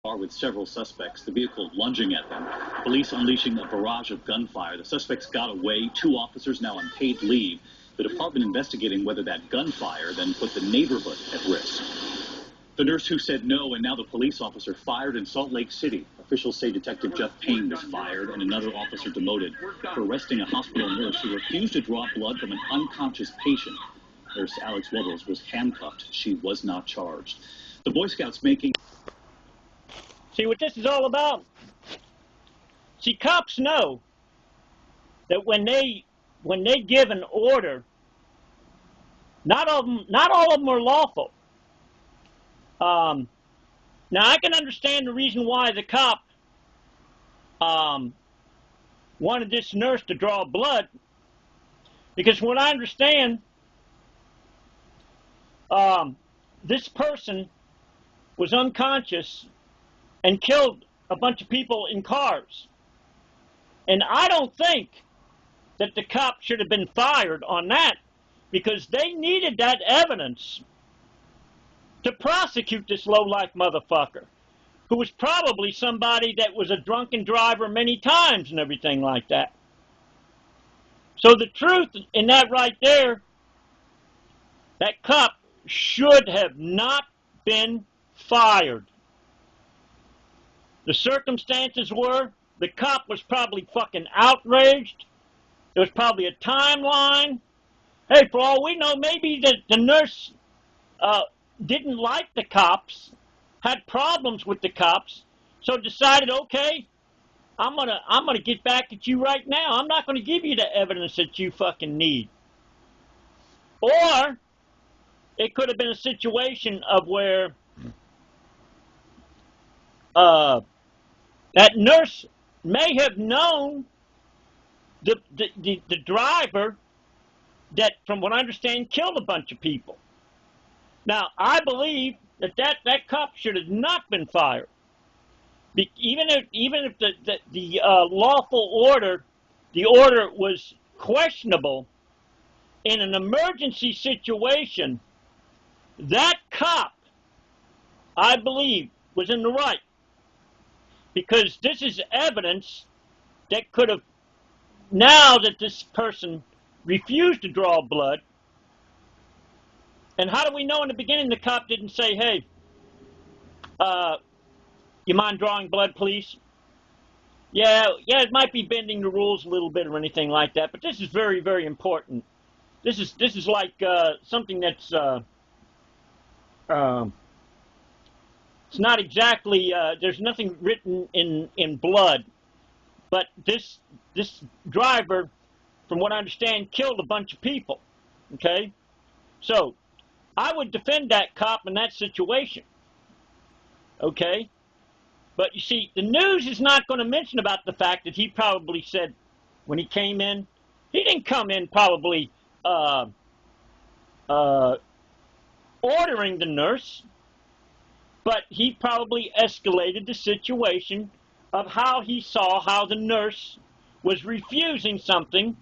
car with several suspects, the vehicle lunging at them. Police unleashing a barrage of gunfire. The suspects got away. 2 officers now on paid leave. The department investigating whether that gunfire then put the neighborhood at risk. The nurse who said no, and now the police officer fired in Salt Lake City. Officials say Detective Jeff Payne was fired and another officer demoted for arresting a hospital nurse who refused to draw blood from an unconscious patient. Nurse Alex Wubbels was handcuffed. She was not charged. The Boy Scouts making... See what this is all about? See, cops know that when they give an order, not all of them are lawful. Now I can understand the reason why the cop wanted this nurse to draw blood, because from what I understand, this person was unconscious and killed a bunch of people in cars. And I don't think that the cop should have been fired on that, because they needed that evidence to prosecute this low-life motherfucker, who was probably somebody that was a drunken driver many times and everything like that. So the truth in that right there, that cop should have not been fired. The circumstances were, the cop was probably fucking outraged. There was probably a timeline. Hey, for all we know, maybe the nurse didn't like the cops, had problems with the cops, so decided, okay, I'm gonna get back at you right now. I'm not gonna give you the evidence that you fucking need. Or it could have been a situation of where that nurse may have known the driver that, from what I understand, killed a bunch of people. Now, I believe that cop should have not been fired. Even if the lawful order, the order was questionable, in an emergency situation, that cop, I believe, was in the right. Because this is evidence that could have, now that this person refused to draw blood. And how do we know in the beginning the cop didn't say, hey, you mind drawing blood, please? Yeah, it might be bending the rules a little bit or anything like that, but this is very, very important. This is like something that's it's not exactly, there's nothing written in blood, but this driver, from what I understand, killed a bunch of people, okay? So, I would defend that cop in that situation, okay? But you see, the news is not going to mention about the fact that he probably said, when he came in, he didn't come in probably ordering the nurse, but he probably escalated the situation of how he saw how the nurse was refusing something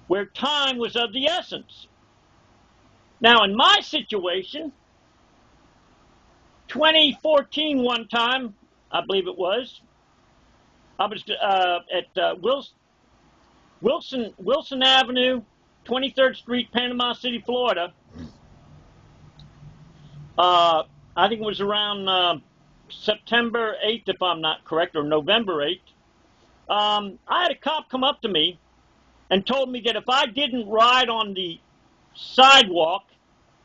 where time was of the essence. Now, in my situation, 2014 one time, I believe it was, I was at Wilson Avenue, 23rd Street, Panama City, Florida. I think it was around September 8th, if I'm not correct, or November 8th. I had a cop come up to me and told me that if I didn't ride on the sidewalk,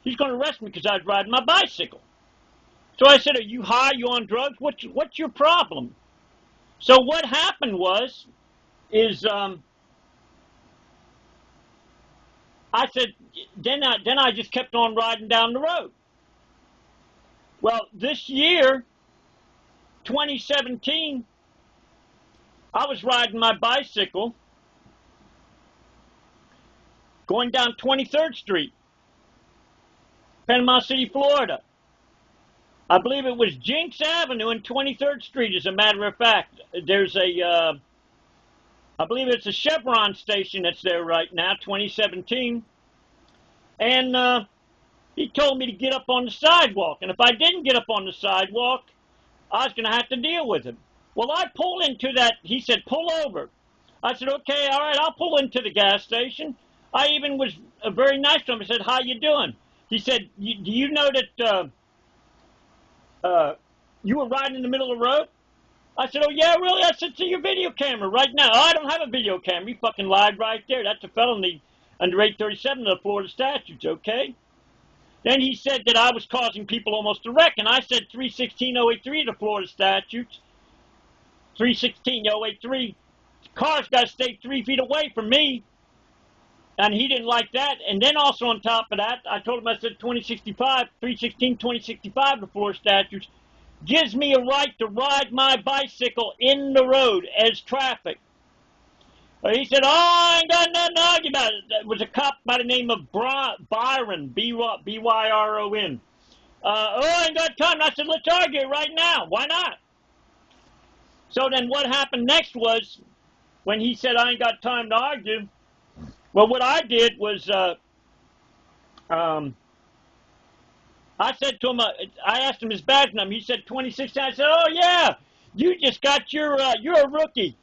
he's going to arrest me because I was riding my bicycle. So I said, are you high? You on drugs? What's your problem? So what happened is I said, then I just kept on riding down the road. Well, this year, 2017, I was riding my bicycle going down 23rd Street, Panama City, Florida. I believe it was Jinx Avenue and 23rd Street, as a matter of fact. There's a, I believe it's a Chevron station that's there right now, 2017. And he told me to get up on the sidewalk. And if I didn't get up on the sidewalk, I was going to have to deal with him. Well, I pull into that. He said, pull over. I said, okay, all right, I'll pull into the gas station. I even was very nice to him. I said, how you doing? He said, do you know that you were riding in the middle of the road? I said, oh, yeah, really? I said, see your video camera right now. Oh, I don't have a video camera. You fucking lied right there. That's a felony under 837 of the Florida statutes, okay? Then he said that I was causing people almost to wreck, and I said 316.083 of the Florida statutes, 316.083, cars got to stay 3 feet away from me, and he didn't like that. And then also on top of that, I told him, I said 2065, 316.2065 of the Florida statutes gives me a right to ride my bicycle in the road as traffic. He said, oh, I ain't got nothing to argue about it. It was a cop by the name of Byron, B-Y-R-O-N. Oh, I ain't got time. I said, let's argue it right now. Why not? So then what happened next was, when he said, I ain't got time to argue, well, what I did was, I said to him, I asked him his badge number. He said 26. I said, oh, yeah, you just got your, you're a rookie.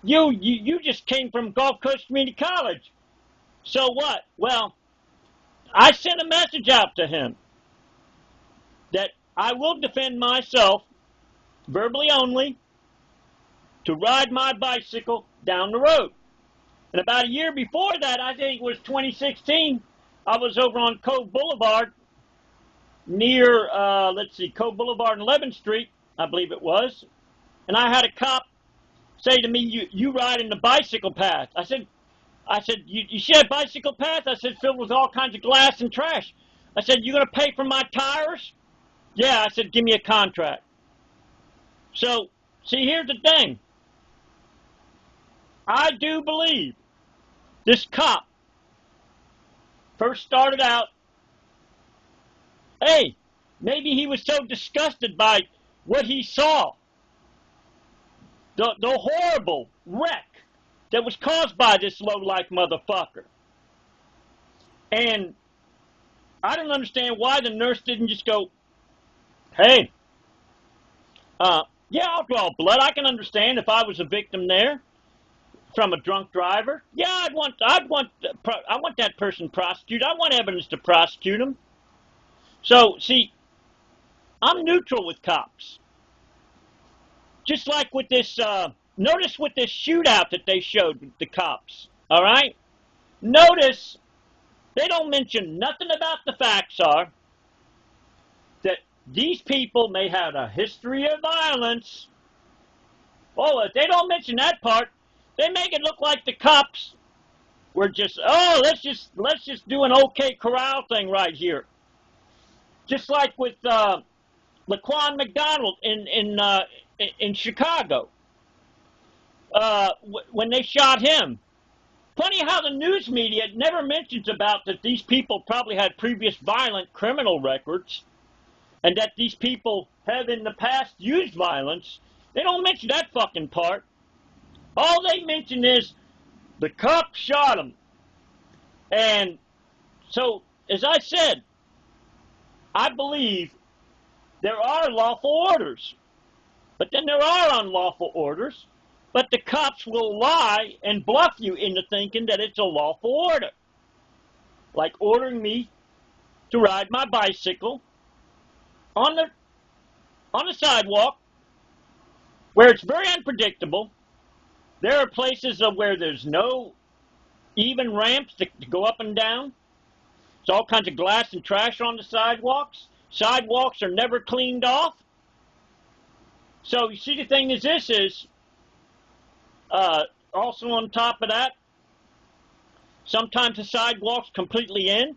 You just came from Gulf Coast Community College. So what? Well, I sent a message out to him that I will defend myself, verbally only, to ride my bicycle down the road. And about a year before that, I think it was 2016, I was over on Cove Boulevard near, Cove Boulevard and 11th Street, I believe it was. And I had a cop say to me, you ride in the bicycle path. I said, you see that bicycle path? I said, filled with all kinds of glass and trash. I said, you going to pay for my tires? Yeah, I said, give me a contract. So, see, here's the thing. I do believe this cop first started out, hey, maybe he was so disgusted by what he saw, the horrible wreck that was caused by this low-life motherfucker. And I don't understand why the nurse didn't just go, hey, yeah, I'll draw blood. I can understand if I was a victim there from a drunk driver. Yeah, I want that person prosecuted. I want evidence to prosecute him. So, see, I'm neutral with cops. Just like with this, notice with this shootout that they showed with the cops, all right? Notice they don't mention nothing about the facts are that these people may have a history of violence. Oh, if they don't mention that part, they make it look like the cops were just, oh, let's just do an OK Corral thing right here. Just like with Laquan McDonald in Chicago, when they shot him. Funny how the news media never mentions about that these people probably had previous violent criminal records, and that these people have in the past used violence. They don't mention that fucking part. All they mention is the cop shot him. And so, as I said, I believe there are lawful orders. But then there are unlawful orders. But the cops will lie and bluff you into thinking that it's a lawful order. Like ordering me to ride my bicycle on the sidewalk where it's very unpredictable. There are places where there's no even ramps to go up and down. There's all kinds of glass and trash on the sidewalks. Sidewalks are never cleaned off. So you see, the thing is, this is also on top of that, sometimes the sidewalk's completely in.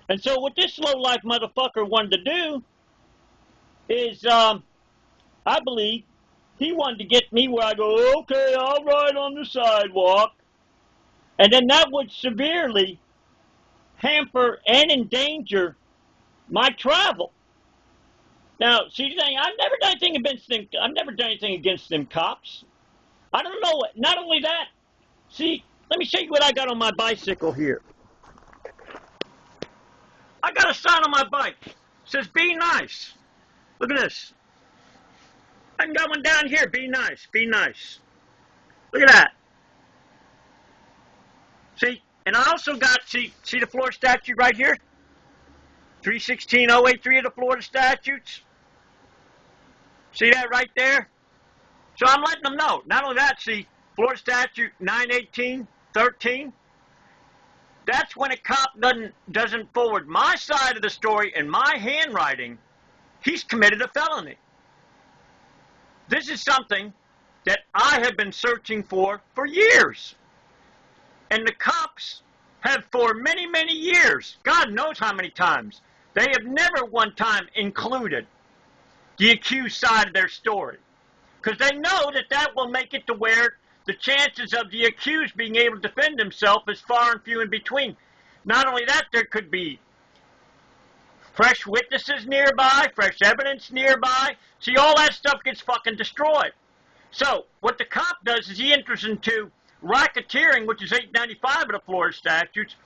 And so what this low-life motherfucker wanted to do is, I believe, he wanted to get me where I go, okay, I'll ride on the sidewalk. And then that would severely hamper and endanger my travel. Now, see the thing, I've never done anything against them. I've never done anything against them cops. I don't know what. Not only that, see, let me show you what I got on my bicycle here. I got a sign on my bike. It says, be nice. Look at this. I can got one down here. Be nice. Be nice. Look at that. See? And I also got, see the Florida statute right here? 316.083 of the Florida statutes. See that right there? So I'm letting them know. Not only that, see, Florida statute 918.13. That's when a cop doesn't forward my side of the story in my handwriting, he's committed a felony. This is something that I have been searching for years. And the cops have for many, many years, God knows how many times, they have never one time included the accused side of their story. Because they know that that will make it to where the chances of the accused being able to defend himself is far and few in between. Not only that, there could be fresh witnesses nearby, fresh evidence nearby. See, all that stuff gets fucking destroyed. So, what the cop does is he enters into racketeering, which is 895 of the Florida statutes,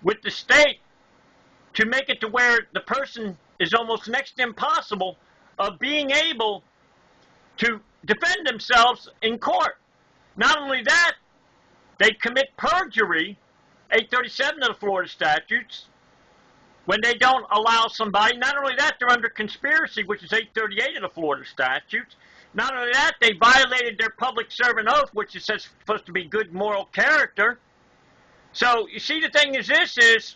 with the state to make it to where the person is almost next to impossible of being able to defend themselves in court. Not only that, they commit perjury, 837 of the Florida statutes, when they don't allow somebody. Not only that, they're under conspiracy, which is 838 of the Florida statutes. Not only that, they violated their public servant oath, which is supposed to be good moral character. So, you see, the thing is this is,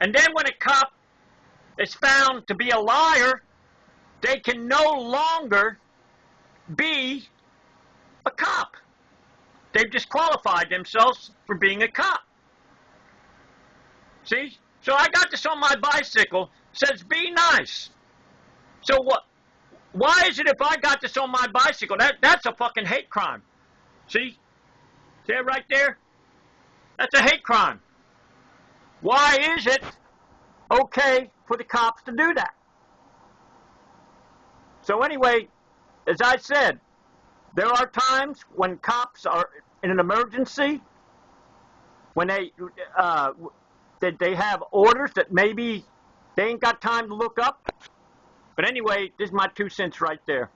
and then when a cop is found to be a liar, they can no longer be a cop. They've disqualified themselves for being a cop. See? So I got this on my bicycle. Says, be nice. So what? Why is it if I got this on my bicycle, that's a fucking hate crime? See? See it right there? That's a hate crime. Why is it okay for the cops to do that? So anyway, as I said, there are times when cops are in an emergency, when they have orders that maybe they ain't got time to look up. But anyway, this is my 2 cents right there.